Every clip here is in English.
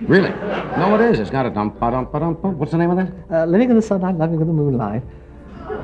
Really? No, it is. It's got a dum-pa-dum-pa-dum-pum. What's the name of that? Living in the sunlight, loving in the moonlight.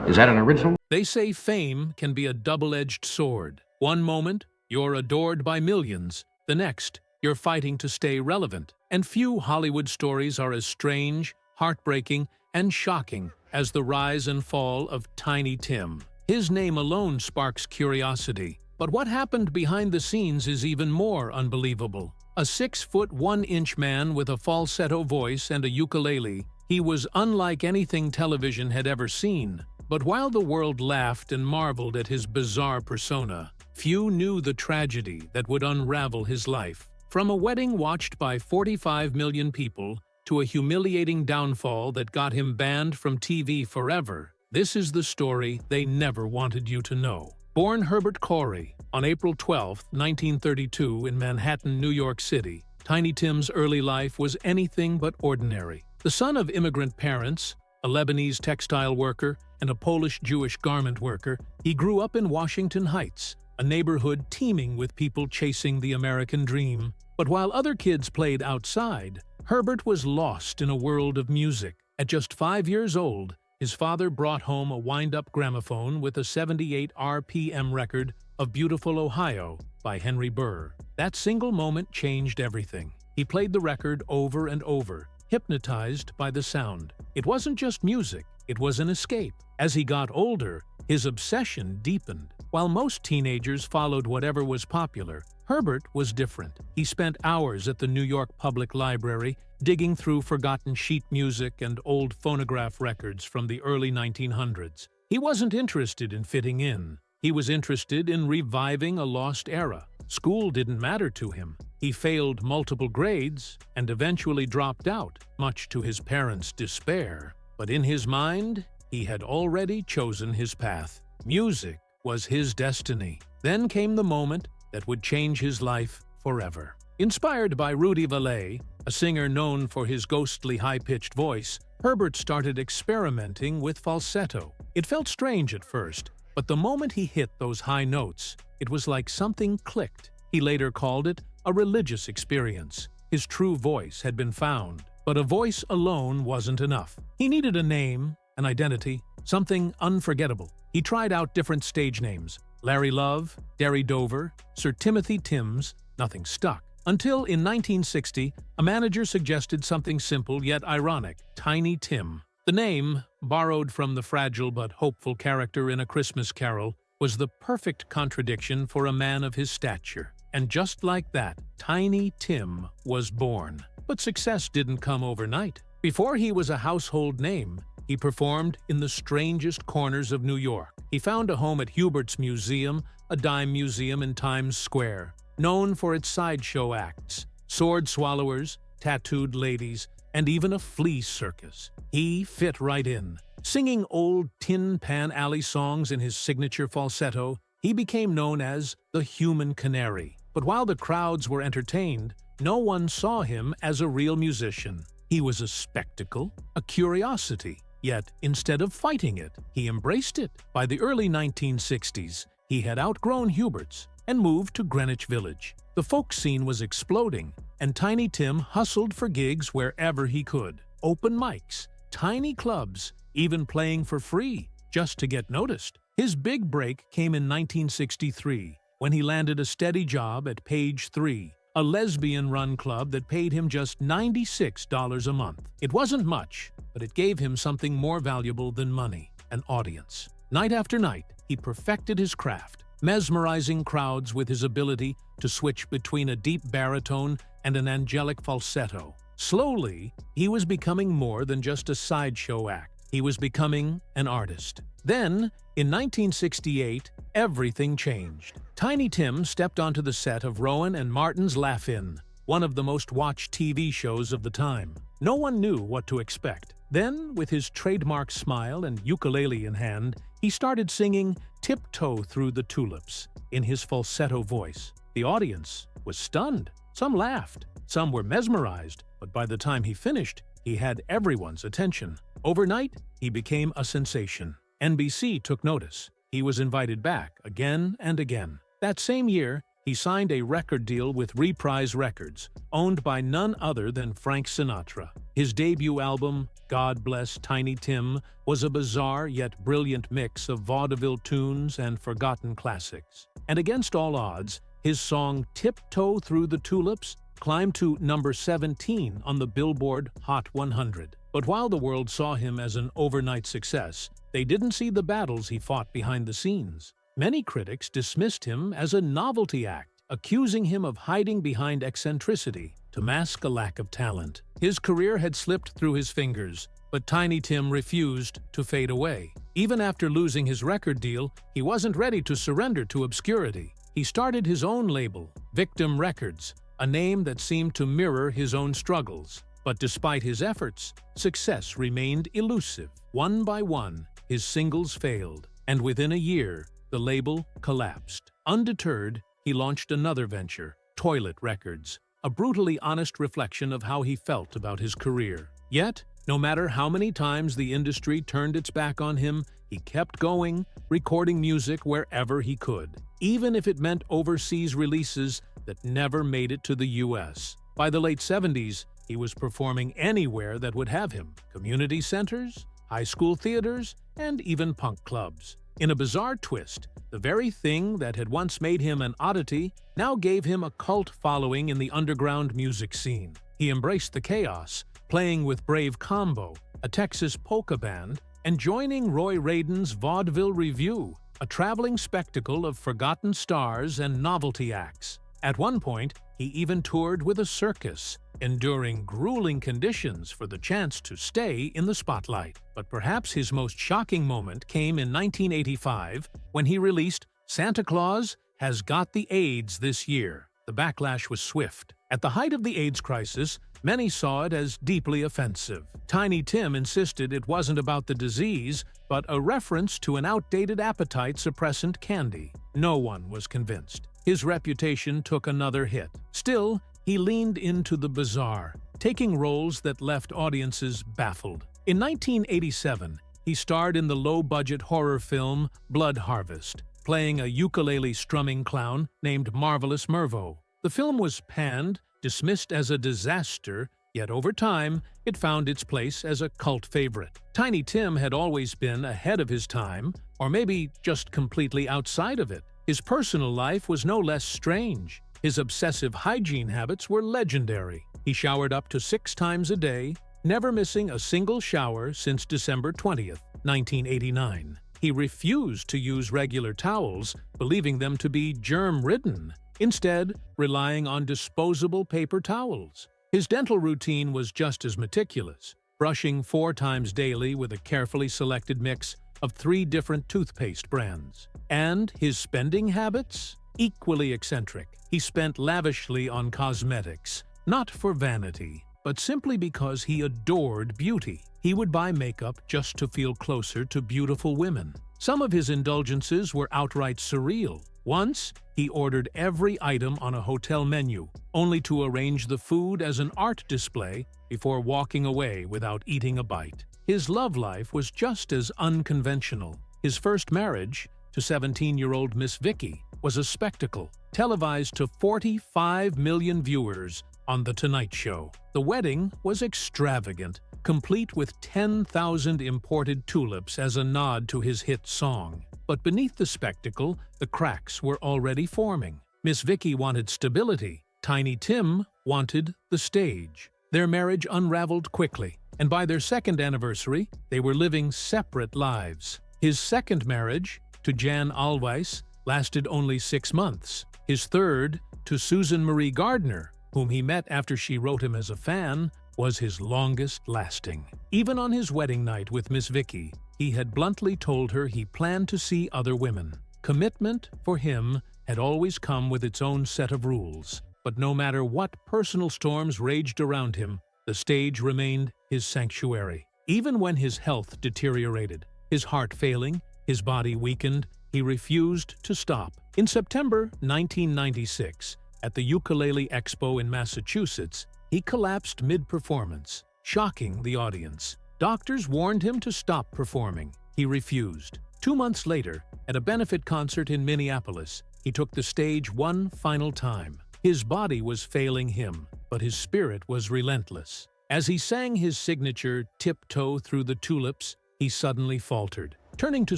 Is that an original? They say fame can be a double-edged sword. One moment, you're adored by millions. The next, you're fighting to stay relevant. And few Hollywood stories are as strange, heartbreaking, and shocking as the rise and fall of Tiny Tim. His name alone sparks curiosity. But what happened behind the scenes is even more unbelievable. A 6-foot-1-inch man with a falsetto voice and a ukulele, he was unlike anything television had ever seen. But while the world laughed and marveled at his bizarre persona, few knew the tragedy that would unravel his life. From a wedding watched by 45 million people to a humiliating downfall that got him banned from TV forever, this is the story they never wanted you to know. Born Herbert Corey on April 12, 1932 in Manhattan, New York City, Tiny Tim's early life was anything but ordinary. The son of immigrant parents, a Lebanese textile worker, and a Polish-Jewish garment worker, he grew up in Washington Heights, a neighborhood teeming with people chasing the American dream. But while other kids played outside, Herbert was lost in a world of music. At just 5 years old, his father brought home a wind-up gramophone with a 78 RPM record of Beautiful Ohio by Henry Burr. That single moment changed everything. He played the record over and over, hypnotized by the sound. It wasn't just music, it was an escape. As he got older, his obsession deepened. While most teenagers followed whatever was popular, Herbert was different. He spent hours at the New York Public Library, digging through forgotten sheet music and old phonograph records from the early 1900s. He wasn't interested in fitting in. He was interested in reviving a lost era. School didn't matter to him. He failed multiple grades and eventually dropped out, much to his parents' despair. But in his mind, he had already chosen his path. Music was his destiny. Then came the moment that would change his life forever. Inspired by Rudy Vallee, a singer known for his ghostly high-pitched voice, Herbert started experimenting with falsetto. It felt strange at first, but the moment he hit those high notes, it was like something clicked. He later called it a religious experience. His true voice had been found, but a voice alone wasn't enough. He needed a name, an identity, something unforgettable. He tried out different stage names: Larry Love, Derry Dover, Sir Timothy Timms. Nothing stuck. Until in 1960, a manager suggested something simple yet ironic: Tiny Tim. The name, borrowed from the fragile but hopeful character in A Christmas Carol, was the perfect contradiction for a man of his stature. And just like that, Tiny Tim was born. But success didn't come overnight. Before he was a household name, he performed in the strangest corners of New York. He found a home at Hubert's Museum, a dime museum in Times Square, known for its sideshow acts, sword swallowers, tattooed ladies, and even a flea circus. He fit right in. Singing old Tin Pan Alley songs in his signature falsetto, he became known as the Human Canary. But while the crowds were entertained, no one saw him as a real musician. He was a spectacle, a curiosity. Yet, instead of fighting it, he embraced it. By the early 1960s, he had outgrown Hubert's and moved to Greenwich Village. The folk scene was exploding, and Tiny Tim hustled for gigs wherever he could. Open mics, tiny clubs, even playing for free, just to get noticed. His big break came in 1963, when he landed a steady job at Page 3, a lesbian-run club that paid him just $96 a month. It wasn't much, but it gave him something more valuable than money: an audience. Night after night, he perfected his craft, mesmerizing crowds with his ability to switch between a deep baritone and an angelic falsetto. Slowly, he was becoming more than just a sideshow act. He was becoming an artist. Then, in 1968, everything changed. Tiny Tim stepped onto the set of Rowan and Martin's Laugh-In, one of the most watched TV shows of the time. No one knew what to expect. Then, with his trademark smile and ukulele in hand, he started singing "Tiptoe Through the Tulips" in his falsetto voice. The audience was stunned. Some laughed, some were mesmerized, but by the time he finished, he had everyone's attention. Overnight, he became a sensation. NBC took notice. He was invited back again and again. That same year, he signed a record deal with Reprise Records, owned by none other than Frank Sinatra. His debut album, God Bless Tiny Tim, was a bizarre yet brilliant mix of vaudeville tunes and forgotten classics. And against all odds, his song Tiptoe Through the Tulips climbed to number 17 on the Billboard Hot 100. But while the world saw him as an overnight success, they didn't see the battles he fought behind the scenes. Many critics dismissed him as a novelty act, accusing him of hiding behind eccentricity to mask a lack of talent. His career had slipped through his fingers, but Tiny Tim refused to fade away. Even after losing his record deal, he wasn't ready to surrender to obscurity. He started his own label, Victim Records, a name that seemed to mirror his own struggles. But despite his efforts, success remained elusive. One by one, his singles failed, and within a year, the label collapsed. Undeterred, he launched another venture, Toilet Records, a brutally honest reflection of how he felt about his career. Yet, no matter how many times the industry turned its back on him, he kept going, recording music wherever he could, even if it meant overseas releases that never made it to the US. By the late 70s, he was performing anywhere that would have him: community centers, high school theaters, and even punk clubs. In a bizarre twist, the very thing that had once made him an oddity now gave him a cult following in the underground music scene. He embraced the chaos, playing with Brave Combo, a Texas polka band, and joining Roy Radin's Vaudeville Revue, a traveling spectacle of forgotten stars and novelty acts. At one point, he even toured with a circus, enduring grueling conditions for the chance to stay in the spotlight. But perhaps his most shocking moment came in 1985 when he released Santa Claus Has Got the AIDS This Year. The backlash was swift. At the height of the AIDS crisis, many saw it as deeply offensive. Tiny Tim insisted it wasn't about the disease, but a reference to an outdated appetite-suppressant candy. No one was convinced. His reputation took another hit. Still, he leaned into the bizarre, taking roles that left audiences baffled. In 1987, he starred in the low-budget horror film Blood Harvest, playing a ukulele-strumming clown named Marvelous Mervo. The film was panned, dismissed as a disaster, yet over time, it found its place as a cult favorite. Tiny Tim had always been ahead of his time, or maybe just completely outside of it. His personal life was no less strange. His obsessive hygiene habits were legendary. He showered up to 6 times a day, never missing a single shower since December 20th, 1989. He refused to use regular towels, believing them to be germ-ridden, instead relying on disposable paper towels. His dental routine was just as meticulous, brushing 4 times daily with a carefully selected mix of 3 different toothpaste brands. And his spending habits? Equally eccentric. He spent lavishly on cosmetics, not for vanity, but simply because he adored beauty. He would buy makeup just to feel closer to beautiful women. Some of his indulgences were outright surreal. Once, he ordered every item on a hotel menu, only to arrange the food as an art display before walking away without eating a bite. His love life was just as unconventional. His first marriage, to 17-year-old Miss Vicky, was a spectacle, televised to 45 million viewers on The Tonight Show. The wedding was extravagant, complete with 10,000 imported tulips as a nod to his hit song. But beneath the spectacle, the cracks were already forming. Miss Vicky wanted stability. Tiny Tim wanted the stage. Their marriage unraveled quickly, and by their second anniversary, they were living separate lives. His second marriage, to Jan Alweis, lasted only 6 months. His third, to Susan Marie Gardner, whom he met after she wrote him as a fan, was his longest lasting. Even on his wedding night with Miss Vicky, he had bluntly told her he planned to see other women. Commitment, for him, had always come with its own set of rules. But no matter what personal storms raged around him, the stage remained his sanctuary. Even when his health deteriorated, his heart failing, his body weakened, he refused to stop. In September 1996, at the Ukulele Expo in Massachusetts, he collapsed mid-performance, shocking the audience. Doctors warned him to stop performing. He refused. 2 months later, at a benefit concert in Minneapolis, he took the stage one final time. His body was failing him, but his spirit was relentless. As he sang his signature "Tiptoe Through the Tulips," he suddenly faltered. Turning to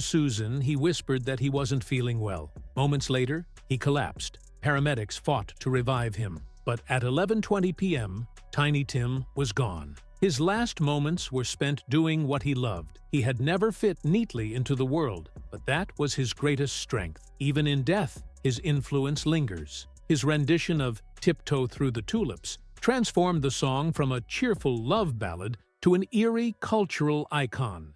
Susan, he whispered that he wasn't feeling well. Moments later, he collapsed. Paramedics fought to revive him, but at 11:20 p.m., Tiny Tim was gone. His last moments were spent doing what he loved. He had never fit neatly into the world, but that was his greatest strength. Even in death, his influence lingers. His rendition of "Tiptoe Through the Tulips" transformed the song from a cheerful love ballad to an eerie cultural icon.